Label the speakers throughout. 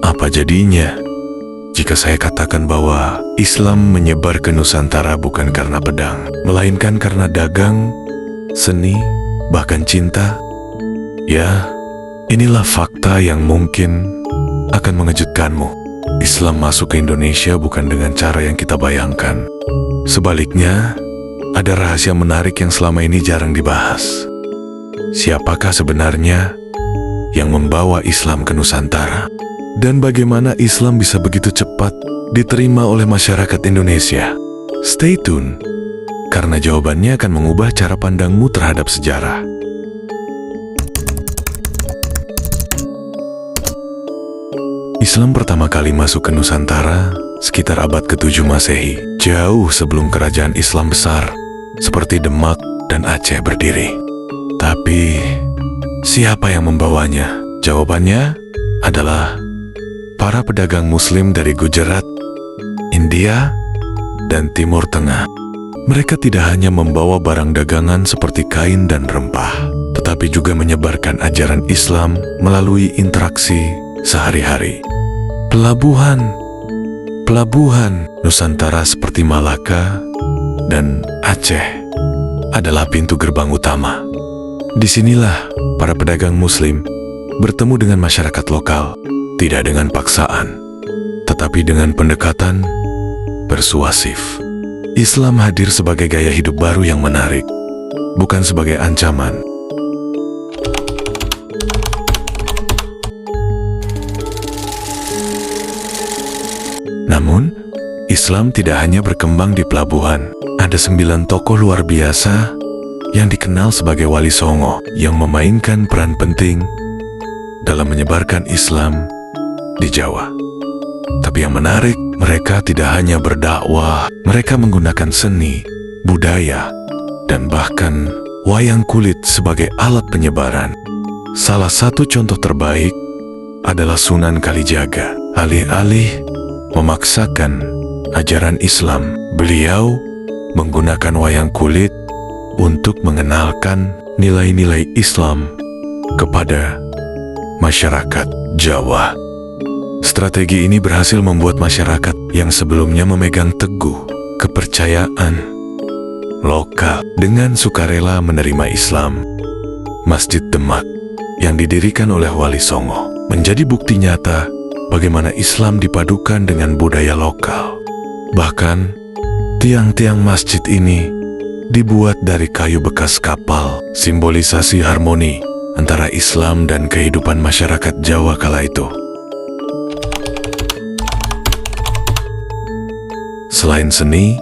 Speaker 1: Apa jadinya jika saya katakan bahwa Islam menyebar ke Nusantara bukan karena pedang, melainkan karena dagang, seni, bahkan cinta? Ya, inilah fakta yang mungkin akan mengejutkanmu. Islam masuk ke Indonesia bukan dengan cara yang kita bayangkan. Sebaliknya, ada rahasia menarik yang selama ini jarang dibahas. Siapakah sebenarnya yang membawa Islam ke Nusantara? Dan bagaimana Islam bisa begitu cepat diterima oleh masyarakat Indonesia? Stay tune, karena jawabannya akan mengubah cara pandangmu terhadap sejarah. Islam pertama kali masuk ke Nusantara sekitar abad ke-7 Masehi, jauh sebelum kerajaan Islam besar seperti Demak dan Aceh berdiri. Tapi, siapa yang membawanya? Jawabannya adalah para pedagang Muslim dari Gujarat, India, dan Timur Tengah. Mereka tidak hanya membawa barang dagangan seperti kain dan rempah, tetapi juga menyebarkan ajaran Islam melalui interaksi sehari-hari. Pelabuhan Nusantara seperti Malaka dan Aceh adalah pintu gerbang utama. Disinilah para pedagang Muslim bertemu dengan masyarakat lokal, tidak dengan paksaan, tetapi dengan pendekatan persuasif. Islam hadir sebagai gaya hidup baru yang menarik, bukan sebagai ancaman. Namun, Islam tidak hanya berkembang di pelabuhan. Ada 9 tokoh luar biasa yang dikenal sebagai Wali Songo yang memainkan peran penting dalam menyebarkan Islam di Jawa. Tapi yang menarik, mereka tidak hanya berdakwah, mereka menggunakan seni, budaya, dan bahkan wayang kulit sebagai alat penyebaran. Salah satu contoh terbaik adalah Sunan Kalijaga. Alih-alih memaksakan ajaran Islam, beliau menggunakan wayang kulit untuk mengenalkan nilai-nilai Islam kepada masyarakat Jawa. Strategi ini berhasil membuat masyarakat yang sebelumnya memegang teguh kepercayaan lokal dengan sukarela menerima Islam. Masjid Demak yang didirikan oleh Wali Songo menjadi bukti nyata bagaimana Islam dipadukan dengan budaya lokal. Bahkan, tiang-tiang masjid ini dibuat dari kayu bekas kapal, simbolisasi harmoni antara Islam dan kehidupan masyarakat Jawa kala itu. Selain seni,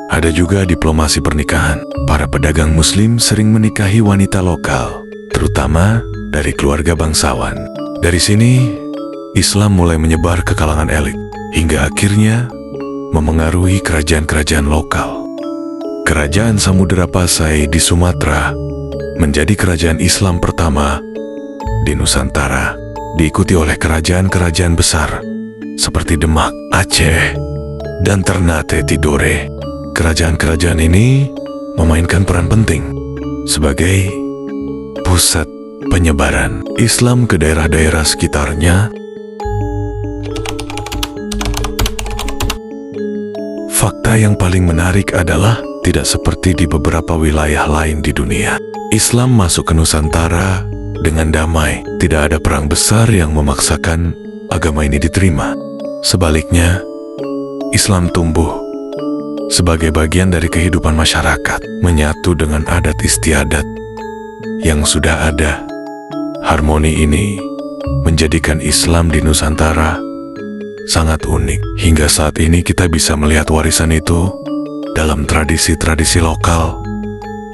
Speaker 1: ada juga diplomasi pernikahan. Para pedagang Muslim sering menikahi wanita lokal, terutama dari keluarga bangsawan. Dari sini, Islam mulai menyebar ke kalangan elit, hingga akhirnya memengaruhi kerajaan-kerajaan lokal. Kerajaan Samudera Pasai di Sumatera menjadi kerajaan Islam pertama di Nusantara, diikuti oleh kerajaan-kerajaan besar seperti Demak, Aceh, dan Ternate Tidore. Kerajaan-kerajaan ini memainkan peran penting sebagai pusat penyebaran Islam ke daerah-daerah sekitarnya. Fakta yang paling menarik adalah tidak seperti di beberapa wilayah lain di dunia. Islam masuk ke Nusantara dengan damai. Tidak ada perang besar yang memaksakan agama ini diterima. Sebaliknya, Islam tumbuh sebagai bagian dari kehidupan masyarakat, menyatu dengan adat istiadat yang sudah ada. Harmoni ini menjadikan Islam di Nusantara sangat unik. Hingga saat ini kita bisa melihat warisan itu dalam tradisi-tradisi lokal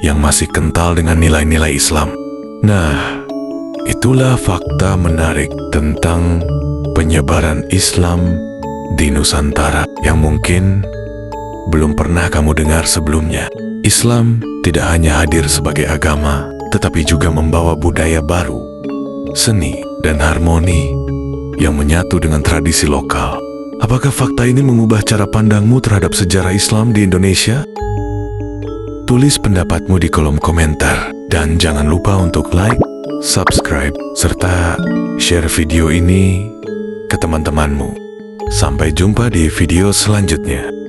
Speaker 1: yang masih kental dengan nilai-nilai Islam. Nah, itulah fakta menarik tentang penyebaran Islam di Nusantara yang mungkin belum pernah kamu dengar sebelumnya. Islam tidak hanya hadir sebagai agama, tetapi juga membawa budaya baru, seni, dan harmoni yang menyatu dengan tradisi lokal. Apakah fakta ini mengubah cara pandangmu terhadap sejarah Islam di Indonesia? Tulis pendapatmu di kolom komentar, dan jangan lupa untuk like, subscribe, serta share video ini ke teman-temanmu. Sampai jumpa di video selanjutnya.